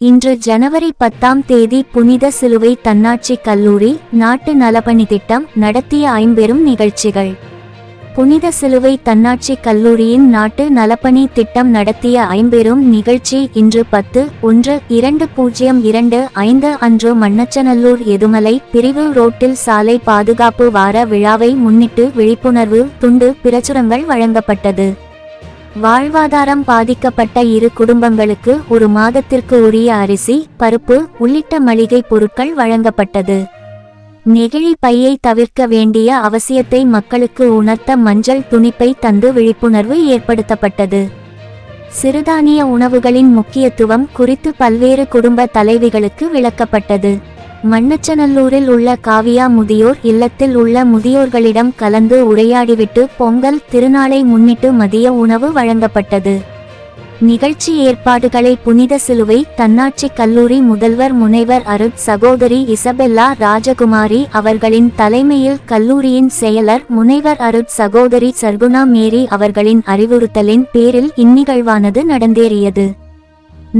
இன்று ஜனவரி 10 புனித சிலுவை தன்னாட்சி கல்லூரி நாட்டு நலப்பணி திட்டம் நடத்திய ஐம்பெரும் நிகழ்ச்சிகள். புனித சிலுவை தன்னாட்சி கல்லூரியின் நாட்டு நலப்பணி திட்டம் நடத்திய ஐம்பெரும் நிகழ்ச்சி இன்று 10/1/2025 அன்று மண்ணச்சநல்லூர் எதுமலை பிரிவு ரோட்டில் சாலை பாதுகாப்பு வார விழாவை முன்னிட்டு விழிப்புணர்வு துண்டு பிரசுரங்கள் வழங்கப்பட்டது. வாழ்வாதாரம் பாதிக்கப்பட்ட 2 குடும்பங்களுக்கு 1 மாதத்திற்கு உரிய அரிசி, பருப்பு உள்ளிட்ட மளிகை பொருட்கள் வழங்கப்பட்டது. நெகிழி பையை தவிர்க்க வேண்டிய அவசியத்தை மக்களுக்கு உணர்த்த மஞ்சள் துணிப்பை தந்து விழிப்புணர்வு ஏற்படுத்தப்பட்டது. சிறுதானிய உணவுகளின் முக்கியத்துவம் குறித்து பல்வேறு குடும்ப தலைவிகளுக்கு விளக்கப்பட்டது. மண்ணச்சநல்லூரில் உள்ள காவியா முதியோர் இல்லத்தில் உள்ள முதியோர்களிடம் கலந்து உரையாடிவிட்டு பொங்கல் திருநாளை முன்னிட்டு மதிய உணவு வழங்கப்பட்டது. நிகழ்ச்சி ஏற்பாடுகளை புனித சிலுவை தன்னாட்சி கல்லூரி முதல்வர் முனைவர் அருட் சகோதரி இசபெல்லா ராஜகுமாரி அவர்களின் தலைமையில் கல்லூரியின் செயலர் முனைவர் அருட் சகோதரி சர்குணா மேரி அவர்களின் அறிவுறுத்தலின் பேரில் இந்நிகழ்வானது நடந்தேறியது.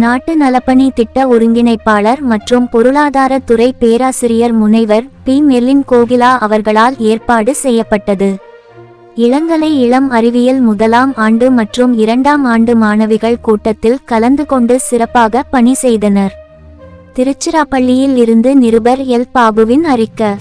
நாட்டு நலப்பணி திட்ட ஒருங்கிணைப்பாளர் மற்றும் பொருளாதார துறை பேராசிரியர் முனைவர் பி. மெர்லின் கோகிலா அவர்களால் ஏற்பாடு செய்யப்பட்டது. இளங்கலை இளம் அறிவியல் 1ஆம் ஆண்டு மற்றும் 2ஆம் ஆண்டு மாணவிகள் கூட்டத்தில் கலந்து கொண்டு சிறப்பாக பணி செய்தனர். திருச்சிராப்பள்ளியில் இருந்து நிருபர் எல். பாபுவின் அறிக்கை.